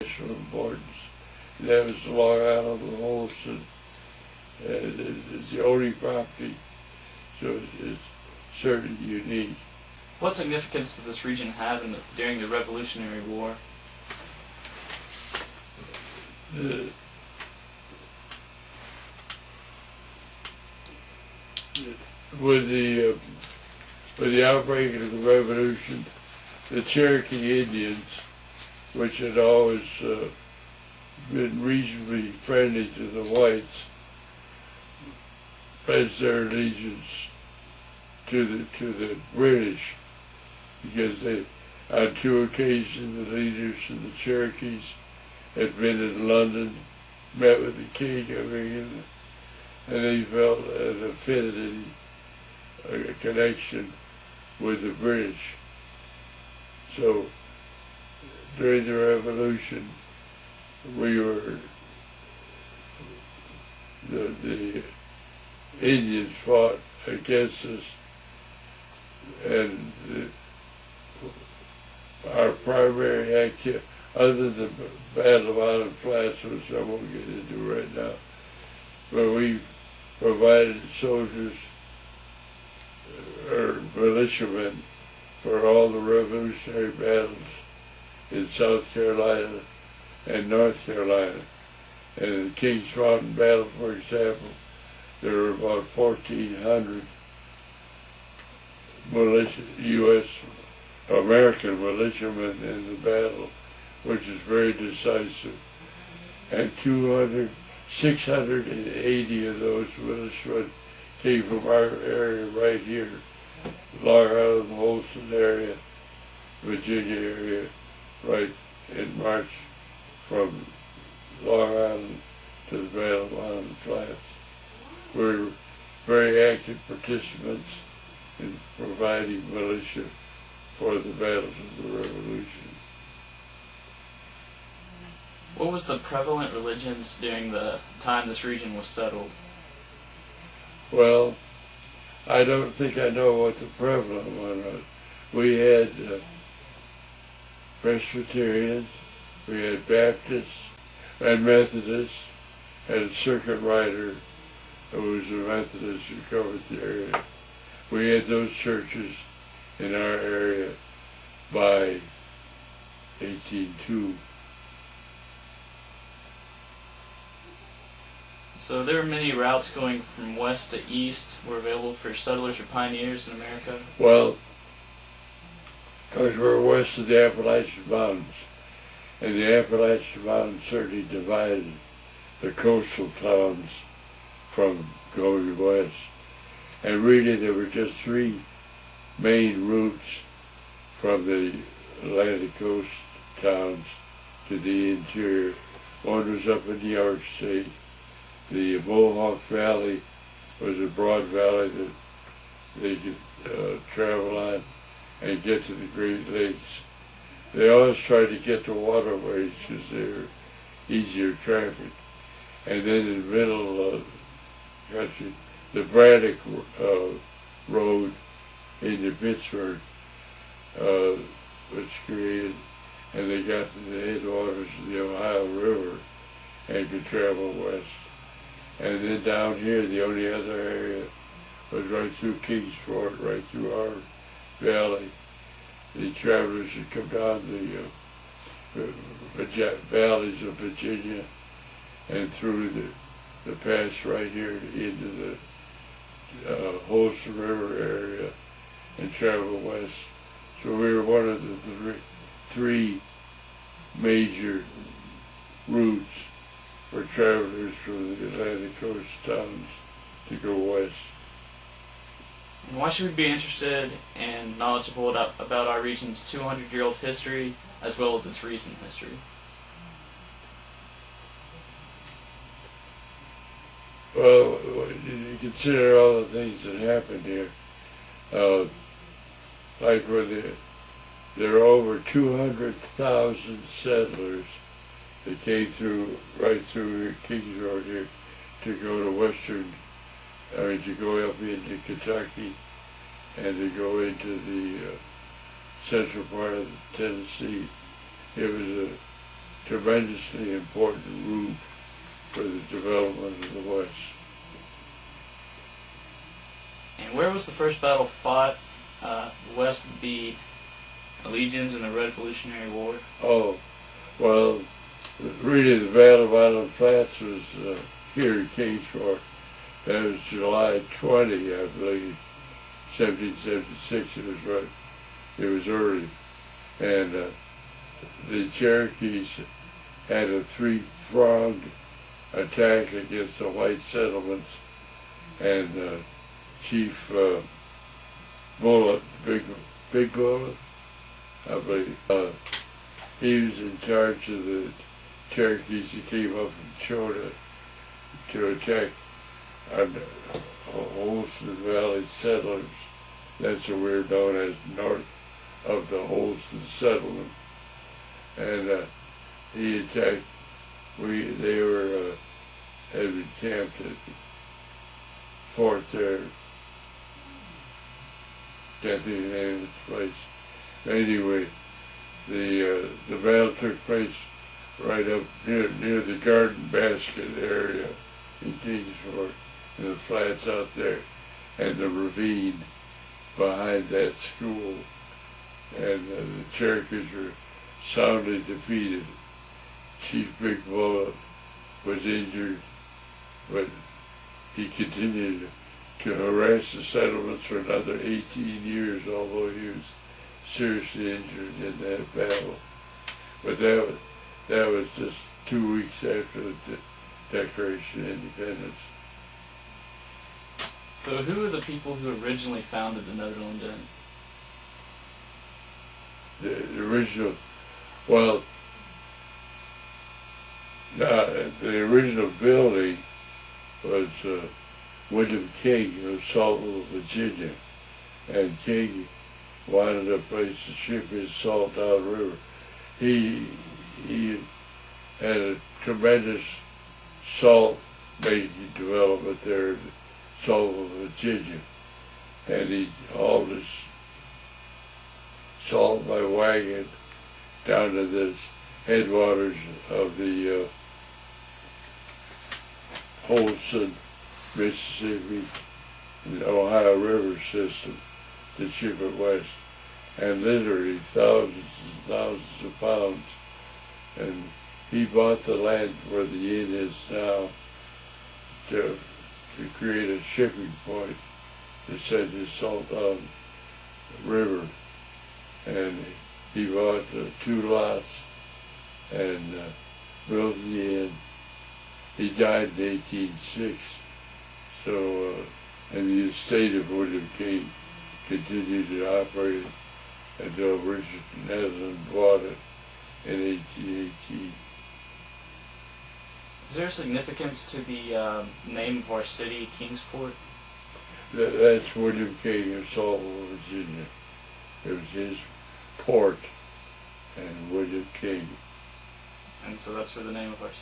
national importance. That was Long Island and Holston. It's the only property, so it's certainly unique. What significance did this region have during the Revolutionary War? With the outbreak of the Revolution, the Cherokee Indians, which had always been reasonably friendly to the whites, pledged their allegiance to the British, because on two occasions the leaders of the Cherokees had been in London, met with the King of England, and they felt an affinity, a connection with the British. So during the Revolution, the Indians fought against us, and our primary activity, other than the Battle of Island Flats, which I won't get into right now, but we provided soldiers or militiamen for all the revolutionary battles in South Carolina and North Carolina. And in the Kingsport battle, for example, there were about 1,400 U.S. American militiamen in the battle, which is very decisive. And 680 of those militiamen came from our area right here, Long Island, Holston area, Virginia area, right in March from Long Island to the Battle of Island Flats. We were very active participants in providing militia for the battles of the Revolution. What was the prevalent religions during the time this region was settled? Well, I don't think I know what the prevalent one was. We had Presbyterians, we had Baptists, and Methodists, and a circuit rider who was a Methodist who covered the area. We had those churches in our area by 1802. So there were many routes going from west to east were available for settlers or pioneers in America? Well, because we're west of the Appalachian Mountains, and the Appalachian Mountains certainly divided the coastal towns from going west. And really there were just three main routes from the Atlantic coast towns to the interior. One was up in New York State. The Mohawk Valley was a broad valley that they could travel on and get to the Great Lakes. They always tried to get to waterways because they were easier traffic. And then in the middle of the country, the Braddock Road into Pittsburgh was created, and they got to the headwaters of the Ohio River and could travel west. And then down here, the only other area was right through Kingsport, right through our valley. The travelers would come down the valleys of Virginia and through the pass right here into the Holston River area and travel west. So we were one of the three major routes for travelers from the Atlantic coast towns to go west. Why should we be interested and knowledgeable about our region's 200-year-old history as well as its recent history? Well, you consider all the things that happened here. Like when there are over 200,000 settlers that came right through Kingsport here to go to to go up into Kentucky and to go into the central part of Tennessee. It was a tremendously important route for the development of the West. And where was the first battle fought west of the Allegiance in the Revolutionary War? Oh, well, really the Battle of Island Flats was here in Kingsport. That was July 20, I believe, 1776. It was right. It was early, and the Cherokees had a three-pronged attack against the white settlements, and Chief Bullet, Big Bullet, I believe, he was in charge of the Cherokees that came up from Chota to attack Holston Valley settlers. That's what we're known as north of the Holston settlement. And he attacked. They were had been camped at fort there. Can't think of the name of the place. Anyway, the battle took place right up near the Garden Basket area in Kingsport, in the flats out there, and the ravine behind that school. And the Cherokees were soundly defeated. Chief Big Bullet was injured, but he continued to harass the settlements for another 18 years, although he was seriously injured in that battle. But that was just 2 weeks after the Declaration of Independence. So who are the people who originally founded the Netherlands then? The original, well, the original building was William King of Saltville, Virginia, and King wanted a place to ship his salt downriver. He had a tremendous salt making development there in Saltville, Virginia, and he hauled his salt by wagon down to the headwaters of the Holston, Mississippi, and Ohio River system to ship it west, and literally thousands and thousands of pounds. And he bought the land where the inn is now to create a shipping point to send his salt down the river. And he bought 2 lots and built the inn. He died in 1806. So, and the estate of William King continued to operate until Richard Netherland bought it in 1818. Is there significance to the name of our city, Kingsport? That's William King of Saltville, Virginia. It was his port, and William King. And so that's where the name of our city